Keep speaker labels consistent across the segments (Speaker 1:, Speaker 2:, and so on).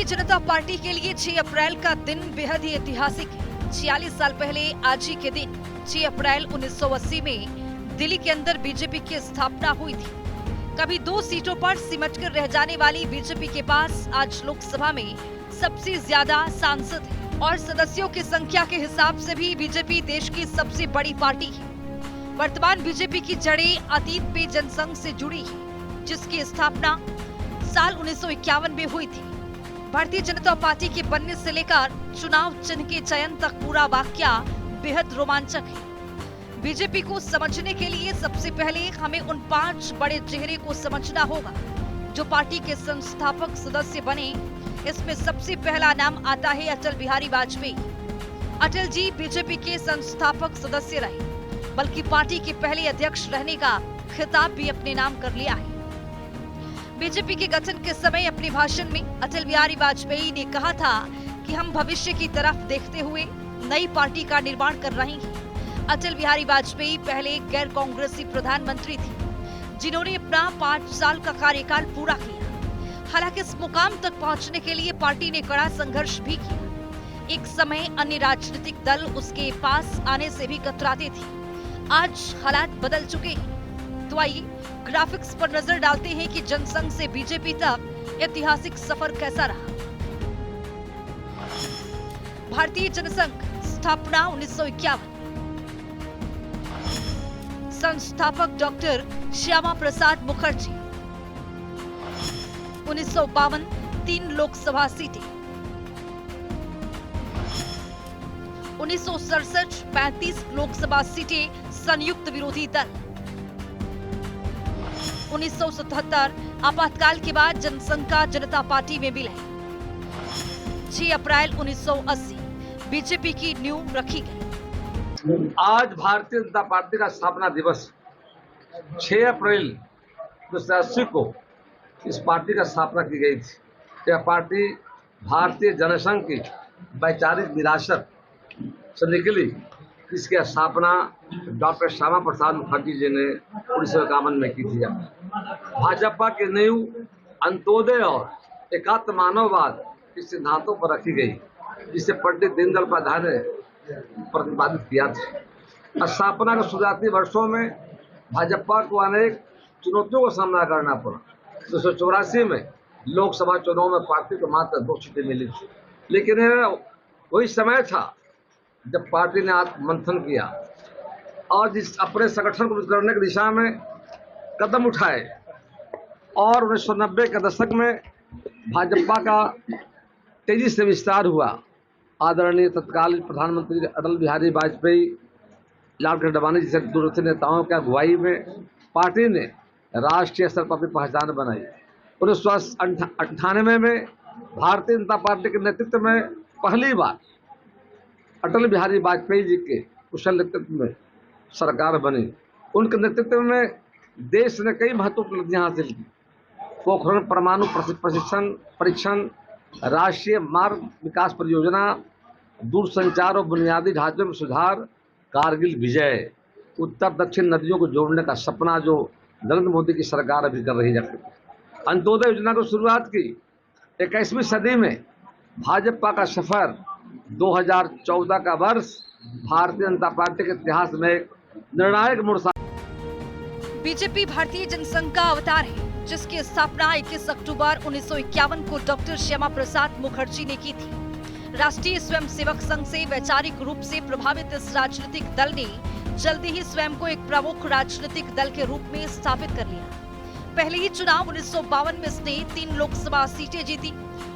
Speaker 1: Bharatiya Janata party के लिए 6 अप्रैल का दिन बेहद ही ऐतिहासिक है। 46 साल पहले आज ही के दिन 6 अप्रैल 1980 में दिल्ली के अंदर बीजेपी की स्थापना हुई थी। कभी 2 सीटों पर सिमटकर रह जाने वाली बीजेपी के पास आज लोकसभा में सबसे ज्यादा सांसद है और सदस्यों की संख्या के हिसाब से भी बीजेपी देश की सबसे बड़ी पार्टी है। वर्तमान बीजेपी की जड़ें अतीत में जनसंघ से जुड़ी है, जिसकी स्थापना साल 1951 में हुई थी। भारतीय जनता पार्टी के बनने से लेकर चुनाव चिन्ह के चयन तक पूरा वाकया बेहद रोमांचक है। बीजेपी को समझने के लिए सबसे पहले हमें उन 5 बड़े चेहरे को समझना होगा जो पार्टी के संस्थापक सदस्य बने। इसमें सबसे पहला नाम आता है अटल बिहारी वाजपेयी। अटल जी बीजेपी के संस्थापक सदस्य रहे, बल्कि पार्टी के पहले अध्यक्ष रहने का खिताब भी अपने नाम कर लिया है। बीजेपी के गठन के समय अपने भाषण में अटल बिहारी वाजपेयी ने कहा था कि हम भविष्य की तरफ देखते हुए नई पार्टी का निर्माण कर रहे हैं। अटल बिहारी वाजपेयी पहले गैर कांग्रेसी प्रधानमंत्री थे, जिन्होंने अपना 5 साल का कार्यकाल पूरा किया। हालांकि इस मुकाम तक पहुंचने के लिए पार्टी ने कड़ा संघर्ष भी किया। एक समय अन्य राजनीतिक दल उसके पास आने से भी कतराते थे। आज हालात बदल चुके हैं। तो आइए ग्राफिक्स पर नजर डालते हैं कि जनसंघ से बीजेपी तक ऐतिहासिक सफर कैसा रहा। भारतीय जनसंघ स्थापना 1951। संस्थापक डॉक्टर श्यामा प्रसाद मुखर्जी। 1952 3 लोकसभा सीटें। 1967 35 लोकसभा सीटें संयुक्त विरोधी दल। 1977 आपातकाल के बाद जनसंघ का जनता पार्टी में विलय। 6 अप्रैल 1980 बीजेपी की नींव रखी गई।
Speaker 2: आज भारतीय जनता पार्टी का स्थापना दिवस 6 अप्रैल 1980 को इस पार्टी का स्थापना की गई थी। यह पार्टी भारतीय जनसंघ की वैचारिक विरासत से निकली। इसकी स्थापना डॉक्टर श्यामा प्रसाद मुखर्जी जी ने 1951 में की थी। भाजपा की नींव अंत्योदय और एकात्म मानववाद के सिद्धांतों पर रखी गई, जिसे पंडित दीनदयाल उपाध्याय ने प्रतिपादित किया था। स्थापना के शुरुआती वर्षों में भाजपा को अनेक चुनौतियों का सामना करना पड़ा। 1984 में लोकसभा चुनाव में पार्टी को मात्र 2 सीटें मिली थी, लेकिन वही समय था जब पार्टी ने आत्ममंथन किया और जिस अपने संगठन को करने की दिशा में कदम उठाए और 1990 के दशक में भाजपा का तेजी से विस्तार हुआ। आदरणीय तत्कालीन प्रधानमंत्री अटल बिहारी वाजपेयी, लालकृष्ण अडवाणी जैसे दूरदर्शी नेताओं की अगुवाई में पार्टी ने राष्ट्रीय स्तर पर अपनी पहचान बनाई। 1998 में भारतीय जनता पार्टी के नेतृत्व में पहली बार अटल बिहारी वाजपेयी जी के कुशल नेतृत्व में सरकार बनी। उनके नेतृत्व में देश ने कई महत्वपूर्ण उपलब्धियां हासिल की। पोखरण परमाणु प्रशिक्षण परीक्षण, राष्ट्रीय मार्ग विकास परियोजना, दूरसंचार और बुनियादी ढांचे में सुधार, कारगिल विजय, उत्तर दक्षिण नदियों को जोड़ने का सपना जो नरेंद्र मोदी की सरकार अभी कर रही है। अंत्योदय योजना की शुरुआत की। 21वीं सदी में भाजपा का सफर 2014 का वर्ष भारतीय जनता पार्टी के इतिहास में एक निर्णायक मोड़।
Speaker 1: बीजेपी भारतीय जनसंघ का अवतार है, जिसकी स्थापना 21 अक्टूबर 1951 को डॉक्टर श्यामा प्रसाद मुखर्जी ने की थी। राष्ट्रीय स्वयंसेवक संघ से वैचारिक रूप से प्रभावित इस राजनीतिक दल ने जल्दी ही स्वयं को एक प्रमुख राजनीतिक दल के रूप में स्थापित कर लिया। पहले ही चुनाव 1952 में इसने 3 लोकसभा सीटें जीती।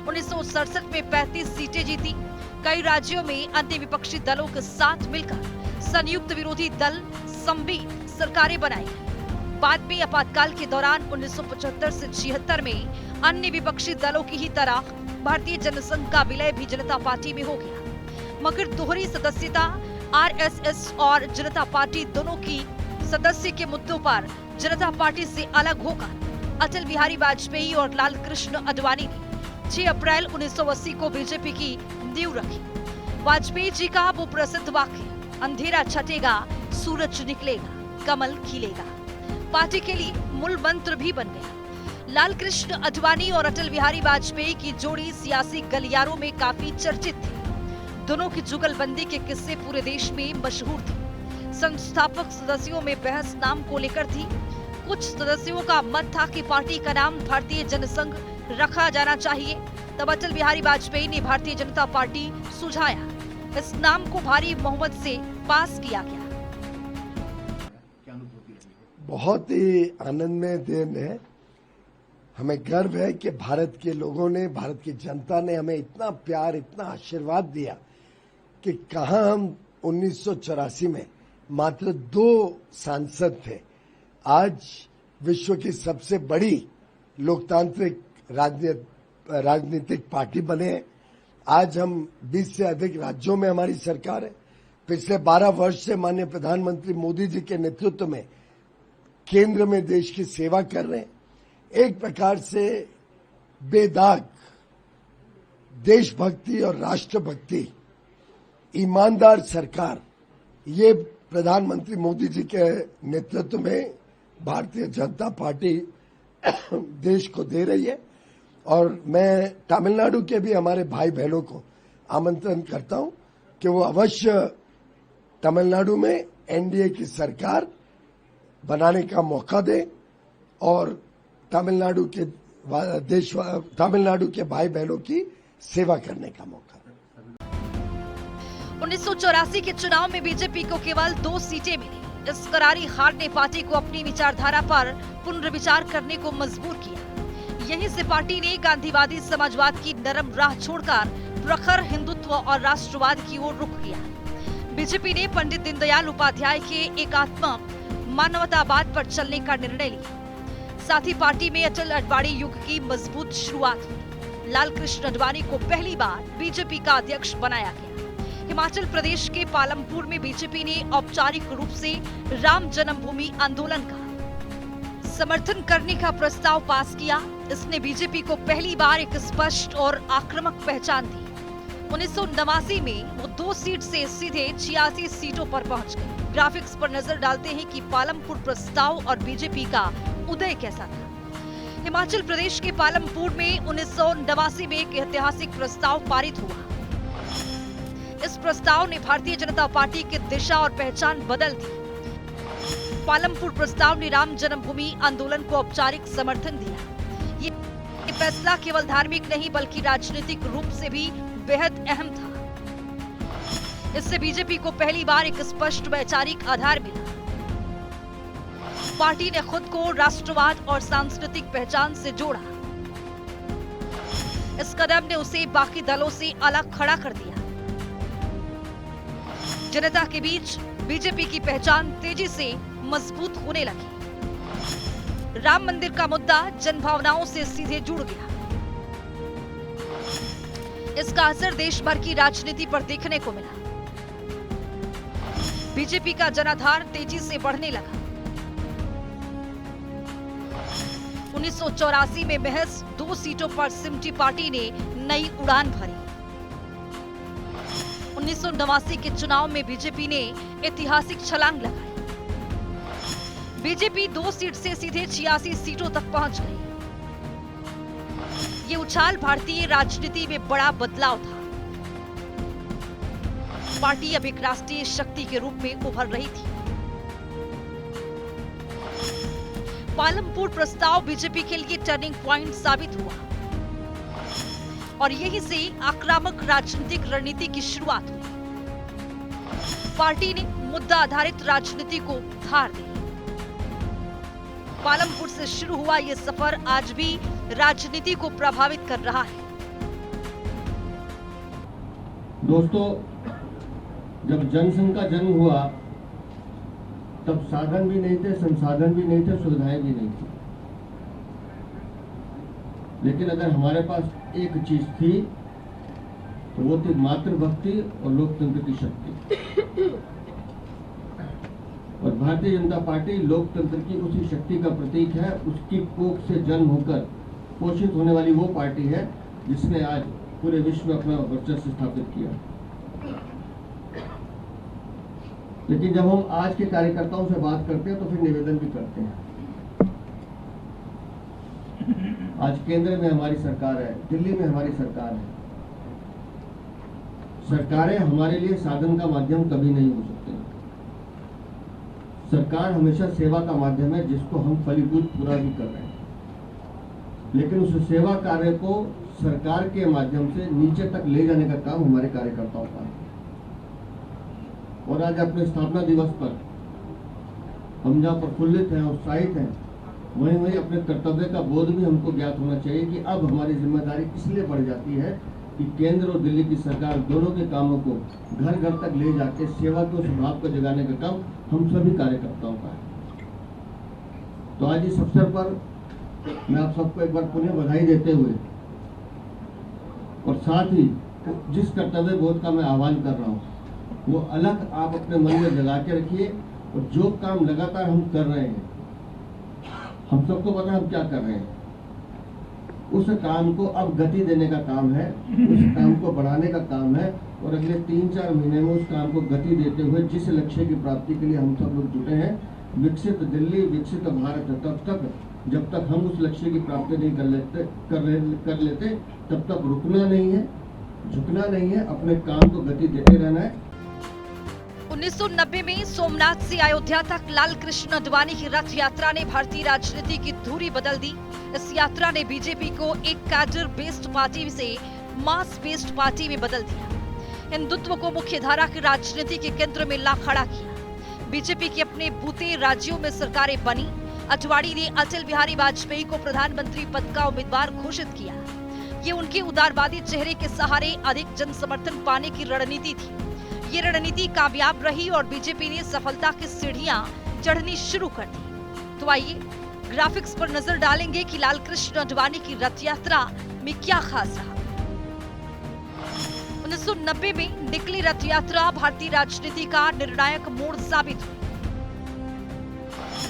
Speaker 1: 1967 में 35 सीटें जीती। कई राज्यों में अन्य विपक्षी दलों के साथ मिलकर संयुक्त विरोधी दल संबीत सरकारें बनाई। बाद में आपातकाल के दौरान 1975 से 76 में अन्य विपक्षी दलों की ही तरह भारतीय जनसंघ का विलय भी जनता पार्टी में हो गया। मगर दोहरी सदस्यता आरएसएस और जनता पार्टी दोनों की सदस्य के मुद्दों पर जनता पार्टी से अलग होकर अटल बिहारी वाजपेयी और लालकृष्ण अडवाणी ने 6 अप्रैल 1980 को बीजेपी की नींव रखी। वाजपेयी जी का वो प्रसिद्ध वाक्य, अंधेरा छटेगा सूरज निकलेगा कमल खिलेगा, पार्टी के लिए मूल मंत्र भी बन गया। लाल कृष्ण आडवाणी और अटल बिहारी वाजपेयी की जोड़ी सियासी गलियारों में काफी चर्चित थी। दोनों की जुगलबंदी के किस्से पूरे देश में मशहूर थे। संस्थापक सदस्यों में बहस नाम को लेकर थी। कुछ सदस्यों का मत था कि पार्टी का नाम भारतीय जनसंघ रखा जाना चाहिए। तब अटल बिहारी वाजपेयी ने भारतीय जनता पार्टी सुझाया। इस नाम को भारी बहुमत से पास किया गया।
Speaker 3: बहुत ही आनंदमय दिन है। हमें गर्व है कि भारत के लोगों ने, भारत की जनता ने हमें इतना प्यार, इतना आशीर्वाद दिया कि कहां हम 1984 में मात्र 2 सांसद थे, आज विश्व की सबसे बड़ी लोकतांत्रिक राजनीतिक पार्टी बने हैं। आज हम 20 से अधिक राज्यों में हमारी सरकार है। पिछले 12 वर्ष से माननीय प्रधानमंत्री मोदी जी के नेतृत्व में केंद्र में देश की सेवा कर रहे हैं। एक प्रकार से बेदाग देशभक्ति और राष्ट्रभक्ति, ईमानदार सरकार, ये प्रधानमंत्री मोदी जी के नेतृत्व में भारतीय जनता पार्टी देश को दे रही है। और मैं तमिलनाडु के भी हमारे भाई बहनों को आमंत्रण करता हूं कि वो अवश्य तमिलनाडु में एनडीए की सरकार बनाने का मौका दे और तमिलनाडु के भाई बहनों की सेवा करने का मौका दे।
Speaker 1: 1984 के चुनाव में बीजेपी को केवल 2 सीटें मिली। इस करारी हार ने पार्टी को अपनी विचारधारा पर पुनर्विचार करने को मजबूर किया। यहीं से पार्टी ने गांधीवादी समाजवाद की नरम राह छोड़कर प्रखर हिंदुत्व और राष्ट्रवाद की ओर रुख किया। बीजेपी ने पंडित दीनदयाल उपाध्याय के एकात्म मानवतावाद पर चलने का निर्णय लिया। साथ ही पार्टी में अटल आडवाणी युग की मजबूत शुरुआत हुई। लाल कृष्ण आडवाणी को पहली बार बीजेपी का अध्यक्ष बनाया गया। हिमाचल प्रदेश के पालमपुर में बीजेपी ने औपचारिक रूप से राम जन्मभूमि आंदोलन का समर्थन करने का प्रस्ताव पास किया। इसने बीजेपी को पहली बार एक स्पष्ट और आक्रामक पहचान दी। 1989 में वो 2 सीट से सीधे 86 सीटों पर पहुंच गए। ग्राफिक्स पर नजर डालते हैं कि पालमपुर प्रस्ताव और बीजेपी का उदय कैसा था। हिमाचल प्रदेश के पालमपुर में 1989 में एक ऐतिहासिक प्रस्ताव पारित हुआ। इस प्रस्ताव ने भारतीय जनता पार्टी की दिशा और पहचान बदल दी। पालमपुर प्रस्ताव ने राम जन्मभूमि आंदोलन को औपचारिक समर्थन दिया। ये फैसला केवल धार्मिक नहीं बल्कि राजनीतिक रूप से भी बेहद अहम था। इससे बीजेपी को पहली बार एक स्पष्ट वैचारिक आधार मिला। पार्टी ने खुद को राष्ट्रवाद और सांस्कृतिक पहचान से जोड़ा। इस कदम ने उसे बाकी दलों से अलग खड़ा कर दिया। जनता के बीच बीजेपी की पहचान तेजी से मजबूत होने लगी। राम मंदिर का मुद्दा जनभावनाओं से सीधे जुड़ गया। इसका असर देश भर की राजनीति पर देखने को मिला। बीजेपी का जनाधार तेजी से बढ़ने लगा। 1984 में महज 2 सीटों पर सिमटी पार्टी ने नई उड़ान भरी। 1989 के चुनाव में बीजेपी ने ऐतिहासिक छलांग लगाई। बीजेपी 2 सीट से सीधे 86 सीटों तक पहुंच गई। ये उछाल भारतीय राजनीति में बड़ा बदलाव था। पार्टी अब एक राष्ट्रीय शक्ति के रूप में उभर रही थी। पालमपुर प्रस्ताव बीजेपी के लिए टर्निंग पॉइंट साबित हुआ और यहीं से आक्रामक राजनीतिक रणनीति की शुरुआत हुई। पार्टी ने मुद्दा आधारित राजनीति को धार दी। पालमपुर से शुरू हुआ ये सफर आज भी राजनीति को प्रभावित कर रहा है।
Speaker 4: दोस्तों, जब जनसंघ का जन्म हुआ तब साधन भी नहीं थे, संसाधन भी नहीं थे, सुविधाएं भी नहीं थी। लेकिन अगर हमारे पास एक चीज थी तो वो थी मातृभक्ति और लोकतंत्र की शक्ति। और भारतीय जनता पार्टी लोकतंत्र की उसी शक्ति का प्रतीक है। उसकी कोख से जन्म होकर पोषित होने वाली वो पार्टी है जिसने आज पूरे विश्व में अपना वर्चस्व स्थापित किया। लेकिन जब हम आज के कार्यकर्ताओं से बात करते हैं तो फिर निवेदन भी करते हैं। आज केंद्र में हमारी सरकार है, दिल्ली में हमारी सरकार है। सरकारें हमारे लिए साधन का माध्यम कभी नहीं हो सकते। सरकार हमेशा सेवा का माध्यम है, जिसको हम फलीभूत पूरा भी कर रहे हैं। लेकिन उस सेवा कार्य को सरकार के माध्यम से नीचे तक ले जाने का काम हमारे कार्यकर्ताओं का है। और आज अपने स्थापना दिवस पर हम जहाँ प्रफुल्लित हैं, उत्साहित हैं, वहीं अपने कर्तव्य का बोध भी हमको ज्ञात होना चाहिए कि अब हमारी जिम्मेदारी इसलिए बढ़ जाती है कि केंद्र और दिल्ली की सरकार दोनों के कामों को घर घर तक ले जाके सेवा के उस भाव को जगाने का काम हम सभी कार्यकर्ताओं का है। तो आज इस अवसर पर मैं आप सबको एक बार पुनः बधाई देते हुए और साथ ही जिस कर्तव्य बोध का मैं आह्वान कर रहा हूँ, वो अलग आप अपने मन में जगा के रखिए। और जो काम लगातार हम कर रहे हैं, हम सबको पता है हम क्या कर रहे हैं, उस काम को अब गति देने का काम है, उस काम को बढ़ाने का काम है। और अगले 3-4 महीने में उस काम को गति देते हुए जिस लक्ष्य की प्राप्ति के लिए हम सब लोग जुटे हैं, विकसित दिल्ली, विकसित भारत, तब तक जब तक हम उस लक्ष्य की प्राप्ति नहीं कर लेते तब तक रुकना नहीं है, झुकना नहीं है, अपने काम को गति देते रहना है।
Speaker 1: 1990 में सोमनाथ से अयोध्या तक लाल कृष्ण आडवाणी की रथ यात्रा ने भारतीय राजनीति की धुरी बदल दी। इस यात्रा ने बीजेपी को एक कैडर बेस्ड पार्टी से मास बेस्ड पार्टी में बदल दिया। हिंदुत्व को मुख्य धारा की राजनीति के केंद्र में ला खड़ा किया। बीजेपी के अपने बूते राज्यों में सरकारें बनी। आडवाणी ने अटल बिहारी वाजपेयी को प्रधानमंत्री पद का उम्मीदवार घोषित किया। ये उनके उदारवादी चेहरे के सहारे अधिक जन समर्थन पाने की रणनीति थी। ये रणनीति कामयाब रही और बीजेपी ने सफलता की सीढ़ियां चढ़नी शुरू कर दी। तो आइए ग्राफिक्स पर नजर डालेंगे कि लाल कृष्ण आडवाणी की रथ यात्रा में क्या खास रहा। 1990 में निकली रथ यात्रा भारतीय राजनीति का निर्णायक मोड़ साबित हुई।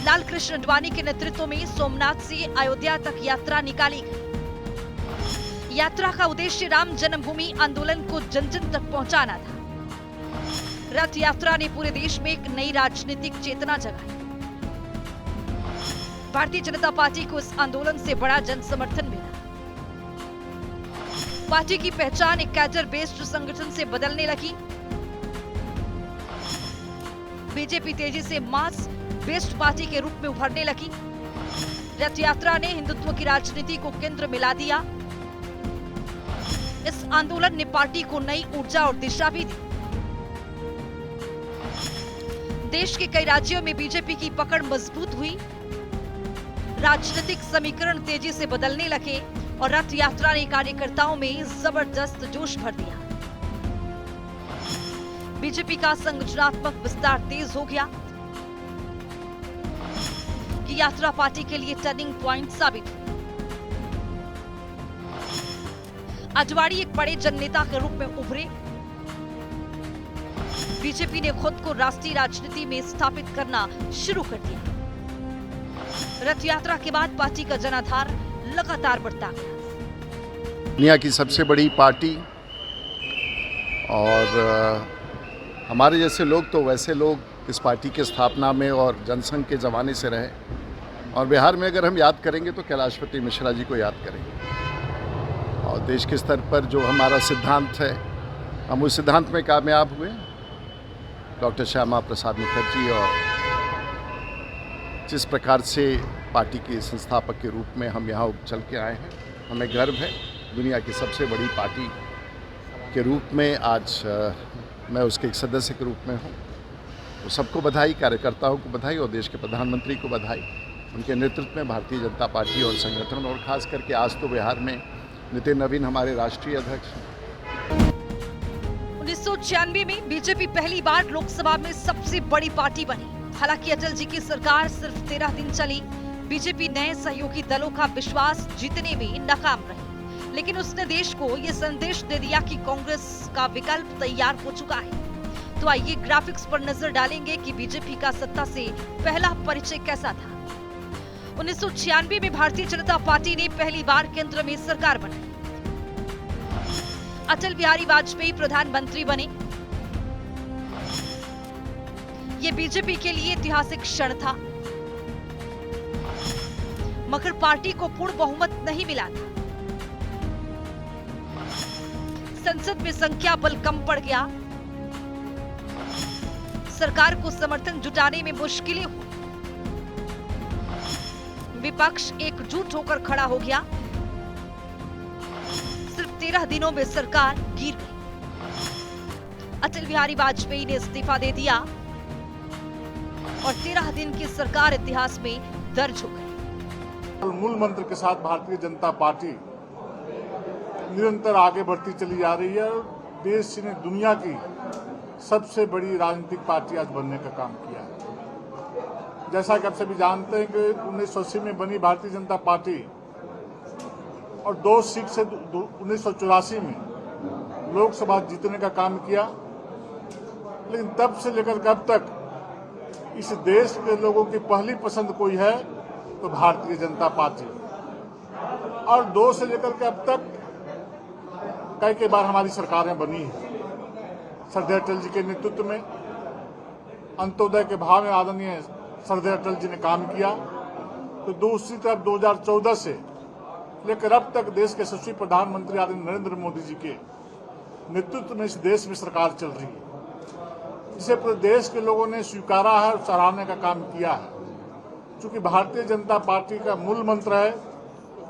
Speaker 1: लाल कृष्ण आडवाणी के नेतृत्व में सोमनाथ से अयोध्या तक यात्रा निकाली गई। यात्रा का उद्देश्य राम जन्मभूमि आंदोलन को जन जन तक पहुंचाना था। रथ यात्रा ने पूरे देश में एक नई राजनीतिक चेतना जगाई। भारतीय जनता पार्टी को इस आंदोलन से बड़ा जन समर्थन मिला। पार्टी की पहचान एक कैडर बेस्ड संगठन से बदलने लगी। बीजेपी तेजी से मास बेस्ड पार्टी के रूप में उभरने लगी। रथ यात्रा ने हिंदुत्व की राजनीति को केंद्र में ला दिया। इस आंदोलन ने पार्टी को नई ऊर्जा और दिशा भी दी। देश के कई राज्यों में बीजेपी की पकड़ मजबूत हुई। राजनीतिक समीकरण तेजी से बदलने लगे और रथ यात्रा ने कार्यकर्ताओं में जबरदस्त जोश भर दिया। बीजेपी का संगठनात्मक विस्तार तेज हो गया। ये यात्रा पार्टी के लिए टर्निंग पॉइंट साबित हुई। आडवाणी एक बड़े जननेता के रूप में उभरे। बीजेपी ने खुद को राष्ट्रीय राजनीति में स्थापित करना शुरू कर दिया। रथ यात्रा के बाद पार्टी का जनाधार लगातार बढ़ता गया।
Speaker 5: दुनिया की सबसे बड़ी पार्टी और हमारे जैसे लोग तो वैसे लोग इस पार्टी की स्थापना में और जनसंघ के ज़माने से रहे। और बिहार में अगर हम याद करेंगे तो कैलाशपति मिश्रा जी को याद करेंगे। और देश के स्तर पर जो हमारा सिद्धांत है, हम उस सिद्धांत में कामयाब हुए। डॉक्टर श्यामा प्रसाद मुखर्जी और जिस प्रकार से पार्टी के संस्थापक के रूप में हम यहाँ चल के आए हैं, हमें गर्व है। दुनिया की सबसे बड़ी पार्टी के रूप में आज मैं उसके एक सदस्य के रूप में हूँ। तो सबको बधाई, कार्यकर्ताओं को बधाई और देश के प्रधानमंत्री को बधाई। उनके नेतृत्व में भारतीय जनता पार्टी और संगठन, और खास करके आज तो बिहार में नितिन नवीन हमारे राष्ट्रीय अध्यक्ष हैं।
Speaker 1: 1996 में बीजेपी पहली बार लोकसभा में सबसे बड़ी पार्टी बनी। हालांकि अटल जी की सरकार सिर्फ 13 दिन चली। बीजेपी नए सहयोगी दलों का विश्वास जीतने में नाकाम रही, लेकिन उसने देश को ये संदेश दे दिया कि कांग्रेस का विकल्प तैयार हो चुका है। तो आइए ग्राफिक्स पर नजर डालेंगे कि बीजेपी का सत्ता से पहला परिचय कैसा था। 1996 में भारतीय जनता पार्टी ने पहली बार केंद्र में सरकार बनाई। अटल बिहारी वाजपेयी प्रधानमंत्री बने। ये बीजेपी के लिए ऐतिहासिक क्षण था। मगर पार्टी को पूर्ण बहुमत नहीं मिला था। संसद में संख्या बल कम पड़ गया, सरकार को समर्थन जुटाने में मुश्किलें हुई, विपक्ष एकजुट होकर खड़ा हो गया। सिर्फ 13 दिनों में सरकार गिर गई। अटल बिहारी वाजपेयी ने इस्तीफा दे दिया और 13 दिन की सरकार इतिहास में दर्ज हो गई।
Speaker 6: मूल मंत्र के साथ भारतीय जनता पार्टी निरंतर आगे बढ़ती चली जा रही है और देश ने दुनिया की सबसे बड़ी राजनीतिक पार्टी आज बनने का काम किया है। जैसा कि आप सभी जानते हैं कि 1980 में बनी भारतीय जनता पार्टी और 2 सीट से 1984 में लोकसभा जीतने का काम किया, लेकिन तब से लेकर के अब तक इस देश के लोगों की पहली पसंद कोई है तो भारतीय जनता पार्टी, और 2 से लेकर के अब तक कई बार हमारी सरकारें बनी हैं। सरदार अटल जी के नेतृत्व में अंत्योदय के भाव में आदरणीय सरदार अटल जी ने काम किया, तो दूसरी तरफ 2014 से लेकर अब तक देश के यशस्वी प्रधानमंत्री आदरणीय नरेंद्र मोदी जी के नेतृत्व में इस देश में सरकार चल रही है, जिसे पूरे देश के लोगों ने स्वीकारा है और सराहने का काम किया है। चूंकि भारतीय जनता पार्टी का मूल मंत्र है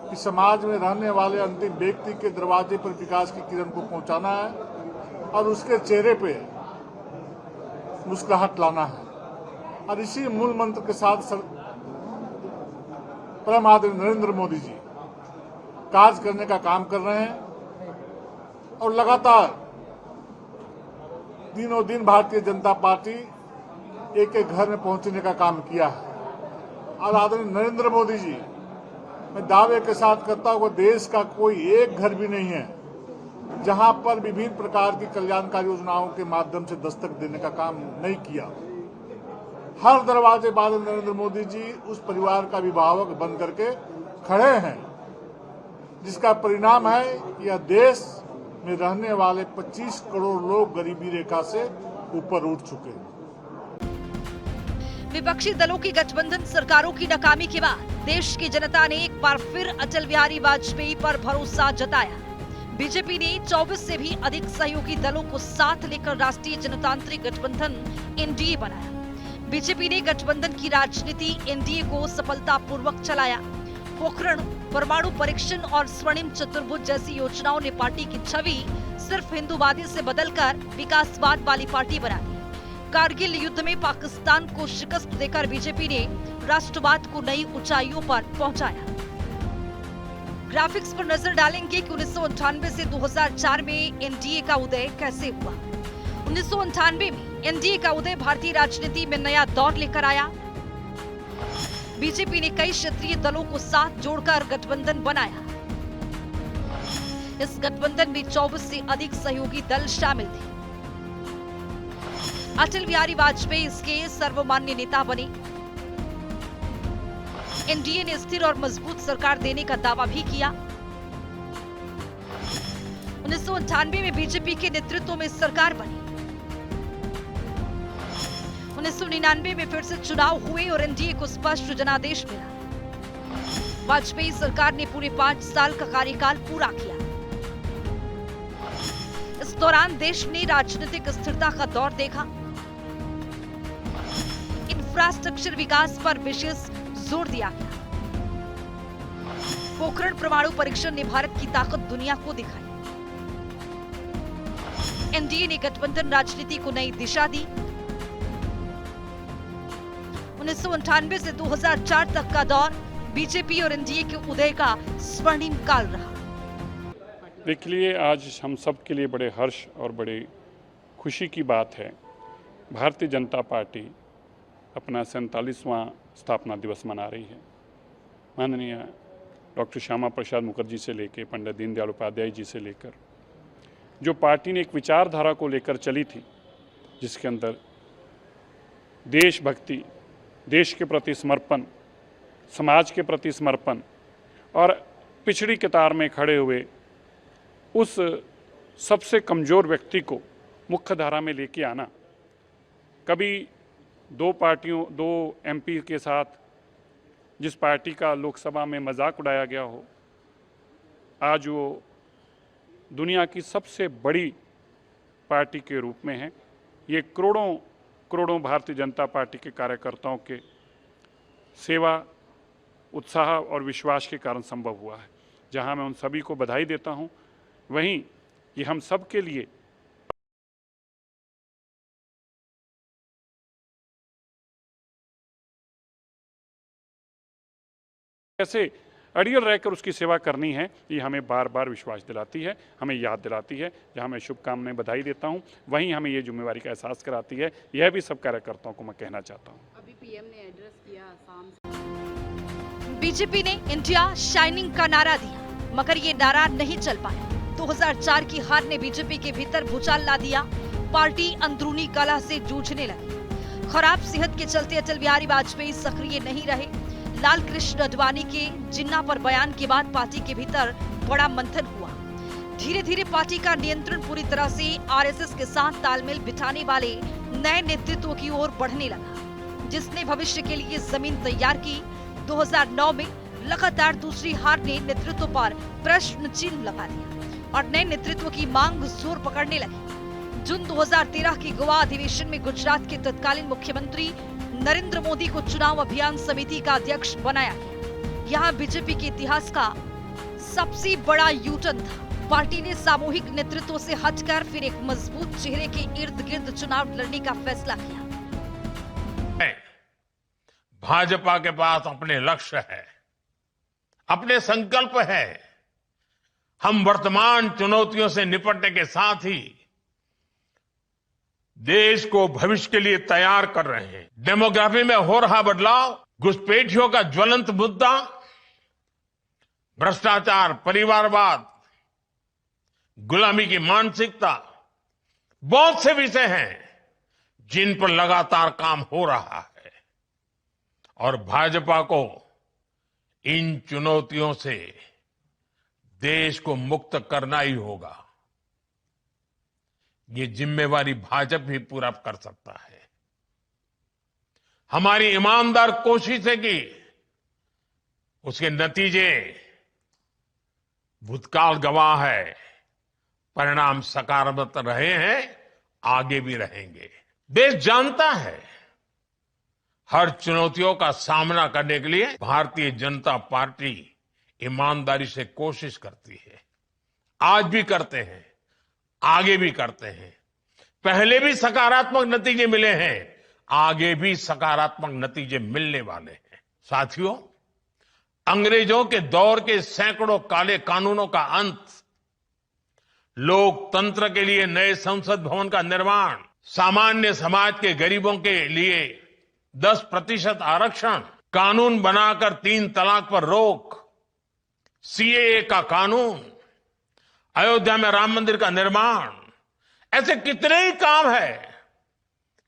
Speaker 6: कि समाज में रहने वाले अंतिम व्यक्ति के दरवाजे पर विकास की किरण को पहुंचाना है और उसके चेहरे पे मुस्कुराहट लाना है, और इसी मूल मंत्र के साथ परम आदरणीय नरेंद्र मोदी जी कार्य करने का काम कर रहे हैं और लगातार दिनों दिन भारतीय जनता पार्टी एक एक घर में पहुंचने का काम किया है। और आदरणीय नरेंद्र मोदी जी, मैं दावे के साथ करता हूं, देश का कोई एक घर भी नहीं है जहां पर विभिन्न प्रकार की कल्याणकारी योजनाओं के माध्यम से दस्तक देने का काम नहीं किया। हर दरवाजे पर नरेंद्र मोदी जी उस परिवार का अभिभावक बन करके खड़े हैं, जिसका परिणाम है कि यह देश में रहने वाले 25 करोड़ लोग गरीबी रेखा से ऊपर उठ चुके हैं।
Speaker 1: विपक्षी दलों की गठबंधन सरकारों की नाकामी के बाद देश की जनता ने एक बार फिर अटल बिहारी वाजपेयी पर भरोसा जताया। बीजेपी ने 24 से भी अधिक सहयोगी दलों को साथ लेकर राष्ट्रीय जनतांत्रिक गठबंधन एनडीए बनाया। बीजेपी ने गठबंधन की राजनीति एनडीए को सफलतापूर्वक चलाया। पोखरण परमाणु परीक्षण और स्वर्णिम चतुर्भुज जैसी योजनाओं ने पार्टी की छवि सिर्फ हिंदूवादी से बदलकर विकासवाद वाली पार्टी बना दी। कारगिल युद्ध में पाकिस्तान को शिकस्त देकर बीजेपी ने राष्ट्रवाद को नई ऊंचाइयों पर पहुंचाया। ग्राफिक्स पर नजर डालेंगे कि 1998 से 2004 में एनडीए का उदय कैसे हुआ। 1998 में एनडीए का उदय भारतीय राजनीति में नया दौर लेकर आया। बीजेपी ने कई क्षेत्रीय दलों को साथ जोड़कर गठबंधन बनाया। इस गठबंधन में 24 से अधिक सहयोगी दल शामिल थे। अटल बिहारी वाजपेयी इसके सर्वमान्य नेता बने। एनडीए ने स्थिर और मजबूत सरकार देने का दावा भी किया। 1998 में बीजेपी के नेतृत्व में सरकार बनी। 1999 में फिर से चुनाव हुए और एनडीए को स्पष्ट जनादेश मिला। वाजपेयी सरकार ने पूरे 5 साल का कार्यकाल पूरा किया। इस दौरान देश ने राजनीतिक स्थिरता का दौर देखा। इंफ्रास्ट्रक्चर विकास पर विशेष जोर दिया गया। पोखरण परमाणु परीक्षण ने भारत की ताकत दुनिया को दिखाई। एनडीए ने गठबंधन राजनीति को नई दिशा दी। 1998 से 2004 तक का दौर बीजेपी और एनडीए के उदय का स्वर्णिम काल रहा।
Speaker 7: देखिए, आज हम सब के लिए बड़े हर्ष और बड़े खुशी की बात है, भारतीय जनता पार्टी अपना 47वां स्थापना दिवस मना रही है। माननीय डॉक्टर श्यामा प्रसाद मुखर्जी से लेकर पंडित दीनदयाल उपाध्याय जी से लेकर जो पार्टी ने एक विचारधारा को लेकर चली थी, जिसके अंदर देशभक्ति, देश के प्रति समर्पण, समाज के प्रति समर्पण और पिछड़ी कतार में खड़े हुए उस सबसे कमज़ोर व्यक्ति को मुख्य धारा में लेके आना, कभी 2 पार्टियों 2 एमपी के साथ जिस पार्टी का लोकसभा में मजाक उड़ाया गया हो, आज वो दुनिया की सबसे बड़ी पार्टी के रूप में है। ये करोड़ों करोड़ों भारतीय जनता पार्टी के कार्यकर्ताओं के सेवा, उत्साह और विश्वास के कारण संभव हुआ है। जहां मैं उन सभी को बधाई देता हूं, वहीं ये हम सब के लिए कैसे अड़ियल रहकर उसकी सेवा करनी है, ये हमें बार बार विश्वास दिलाती है, हमें याद दिलाती है। जहां मैं शुभकामनाएं बधाई देता हूं, वहीं हमें ये जिम्मेवारी का एहसास कराती है। यह भी सब कार्यकर्ताओं को मैं कहना चाहता हूं।
Speaker 8: अभी पीएम ने एड्रेस किया आसाम।
Speaker 1: बीजेपी ने इंडिया शाइनिंग का नारा दिया, मगर ये नारा नहीं चल पाया। 2004 की हार ने बीजेपी के भीतर भूचाल ला दिया। पार्टी अंदरूनी कलह से जूझने लगी। खराब सेहत के चलते अटल बिहारी वाजपेयी सक्रिय नहीं रहे। लाल कृष्ण अडवाणी के जिन्ना पर बयान के बाद पार्टी के भीतर बड़ा मंथन हुआ। धीरे धीरे पार्टी का नियंत्रण पूरी तरह से आरएसएस के साथ तालमेल बिठाने वाले नए नेतृत्व की ओर बढ़ने लगा, जिसने भविष्य के लिए जमीन तैयार की। 2009 में लगातार दूसरी हार ने नेतृत्व पर प्रश्न चिन्ह लगा दिया और नए नेतृत्व की मांग जोर पकड़ने लगी। जून 2013 की गोवा अधिवेशन में गुजरात के तत्कालीन मुख्यमंत्री नरेंद्र मोदी को चुनाव अभियान समिति का अध्यक्ष बनाया गया। यहाँ बीजेपी के इतिहास का सबसे बड़ा यूटर्न था। पार्टी ने सामूहिक नेतृत्व से हटकर फिर एक मजबूत चेहरे के इर्द गिर्द चुनाव लड़ने का फैसला किया।
Speaker 9: भाजपा के पास अपने लक्ष्य है, अपने संकल्प है। हम वर्तमान चुनौतियों से निपटने के साथ ही देश को भविष्य के लिए तैयार कर रहे हैं। डेमोग्राफी में हो रहा बदलाव, घुसपैठियों का ज्वलंत मुद्दा, भ्रष्टाचार, परिवारवाद, गुलामी की मानसिकता, बहुत से विषय हैं जिन पर लगातार काम हो रहा है और भाजपा को इन चुनौतियों से देश को मुक्त करना ही होगा। ये जिम्मेवारी भाजपा ही पूरा कर सकता है। हमारी ईमानदार कोशिश है कि उसके नतीजे भूतकाल गवाह है, परिणाम सकारात्मक रहे हैं, आगे भी रहेंगे। देश जानता है हर चुनौतियों का सामना करने के लिए भारतीय जनता पार्टी ईमानदारी से कोशिश करती है। आज भी करते हैं, आगे भी करते हैं। पहले भी सकारात्मक नतीजे मिले हैं, आगे भी सकारात्मक नतीजे मिलने वाले हैं। साथियों, अंग्रेजों के दौर के सैकड़ों काले कानूनों का अंत, लोकतंत्र के लिए नए संसद भवन का निर्माण, सामान्य समाज के गरीबों के लिए 10% आरक्षण, कानून बनाकर 3 तलाक पर रोक, सीएए का कानून, अयोध्या में राम मंदिर का निर्माण, ऐसे कितने ही काम है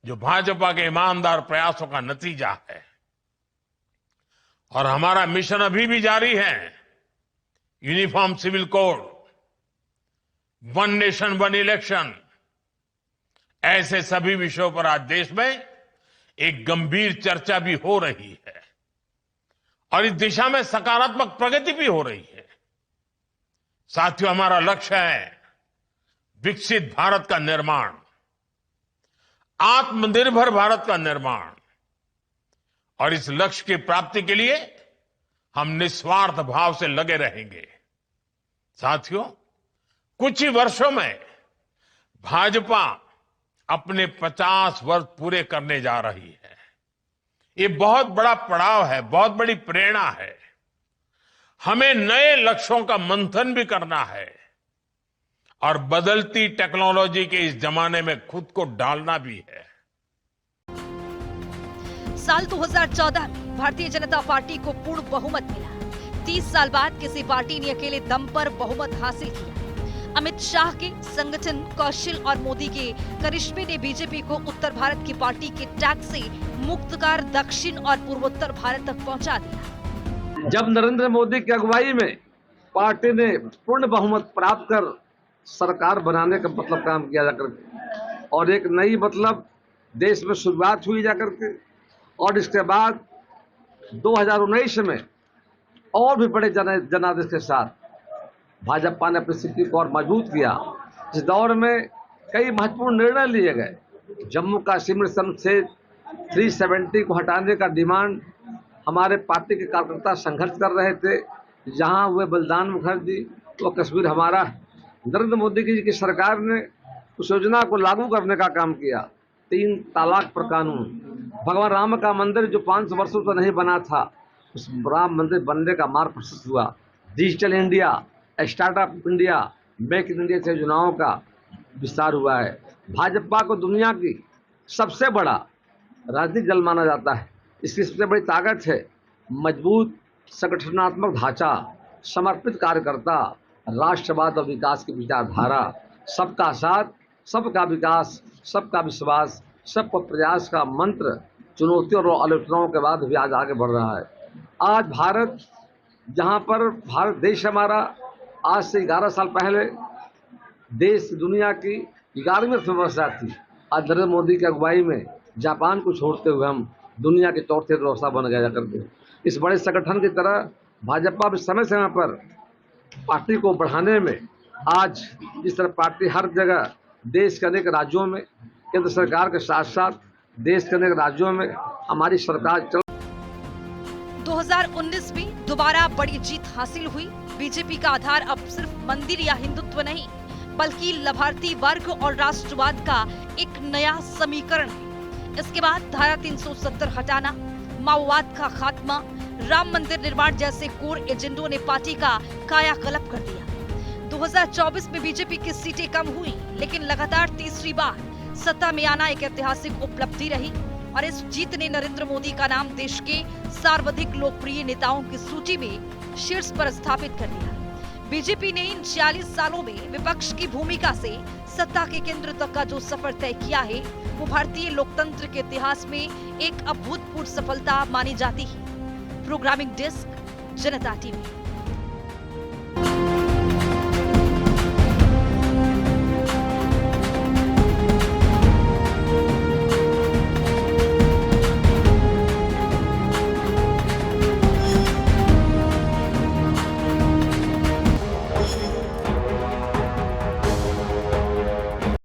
Speaker 9: जो भाजपा के ईमानदार प्रयासों का नतीजा है। और हमारा मिशन अभी भी जारी है। Uniform civil code, one nation one election, ऐसे सभी विषयों पर आज देश में एक गंभीर चर्चा भी हो रही है और इस दिशा में सकारात्मक प्रगति भी हो रही है। साथियों, हमारा लक्ष्य है विकसित भारत का निर्माण, आत्मनिर्भर भारत का निर्माण और इस लक्ष्य की प्राप्ति के लिए हम निस्वार्थ भाव से लगे रहेंगे। साथियों, कुछ ही वर्षों में भाजपा अपने 50 वर्ष पूरे करने जा रही है। ये बहुत बड़ा पड़ाव है, बहुत बड़ी प्रेरणा है। हमें नए लक्ष्यों का मंथन भी करना है और बदलती टेक्नोलॉजी के इस जमाने में खुद को डालना भी है।
Speaker 1: साल 2014 में भारतीय जनता पार्टी को पूर्ण बहुमत मिला। 30 साल बाद किसी पार्टी ने अकेले दम पर बहुमत हासिल किया। अमित शाह के संगठन, कौशल और मोदी के करिश्मे ने बीजेपी को उत्तर भारत की पार्टी के टैग से मुक्त कर दक्षिण और पूर्वोत्तर भारत तक पहुंचा दिया।
Speaker 2: जब नरेंद्र मोदी की अगुवाई में पार्टी ने पूर्ण बहुमत प्राप्त कर सरकार बनाने का मतलब काम किया जाकर और एक नई मतलब देश में शुरुआत हुई जाकर के, और इसके बाद 2019 में और भी बड़े जनादेश के साथ भाजपा ने अपनी स्थिति को और मजबूत किया। इस दौर में कई महत्वपूर्ण निर्णय लिए गए। जम्मू कश्मीर से अनुच्छेद 370 को हटाने का डिमांड हमारे पार्टी के कार्यकर्ता संघर्ष कर रहे थे। जहां हुए बलिदान मुखर्जी, वो कश्मीर हमारा। नरेंद्र मोदी जी की सरकार ने उस योजना को लागू करने का काम किया। 3 तलाक पर कानून, भगवान राम का मंदिर जो 500 वर्षों से नहीं बना था, उस राम मंदिर बनने का मार्ग प्रशस्त हुआ। Digital India, startup India, make in India योजनाओं का विस्तार हुआ है। भाजपा को दुनिया की सबसे बड़ा राजनीतिक दल माना जाता है। इसकी सबसे बड़ी ताकत है मजबूत संगठनात्मक ढांचा, समर्पित कार्यकर्ता, राष्ट्रवाद और विकास की विचारधारा, सबका साथ, सबका विकास, सबका विश्वास, सबका प्रयास का मंत्र चुनौतियों और आलोचनाओं के बाद भी आज आगे बढ़ रहा है। आज भारत, जहां पर भारत देश हमारा आज से 11 साल पहले देश दुनिया की 11वीं अर्थव्यवस्था थी, आज नरेंद्र मोदी की अगुवाई में जापान को छोड़ते हुए हम दुनिया के चौथे अर्थव्यवस्था बन गया करके। इस बड़े संगठन की तरह भाजपा भी समय समय पर पार्टी को बढ़ाने में, आज जिस तरह पार्टी हर जगह देश के अनेक राज्यों में केंद्र सरकार के साथ साथ देश के अनेक राज्यों में हमारी सरकार चल
Speaker 1: 2019 में दोबारा बड़ी जीत हासिल हुई। बीजेपी का आधार अब सिर्फ मंदिर या हिंदुत्व नहीं, बल्कि लाभार्थी वर्ग और राष्ट्रवाद का एक नया समीकरण है। इसके बाद धारा 370 हटाना, माओवाद का खात्मा, राम मंदिर निर्माण जैसे कोर एजेंडों ने पार्टी का कायाकल्प कर दिया। 2024 में बीजेपी की सीटें कम हुई, लेकिन लगातार तीसरी बार सत्ता में आना एक ऐतिहासिक उपलब्धि रही और इस जीत ने नरेंद्र मोदी का नाम देश के सर्वाधिक लोकप्रिय नेताओं की सूची में शीर्ष पर स्थापित कर दिया। बीजेपी ने इन 40 सालों में विपक्ष की भूमिका से सत्ता के केंद्र तक का जो सफर तय किया है, वो भारतीय लोकतंत्र के इतिहास में एक अभूतपूर्व सफलता मानी जाती है। प्रोग्रामिंग डेस्क, जनता टीवी।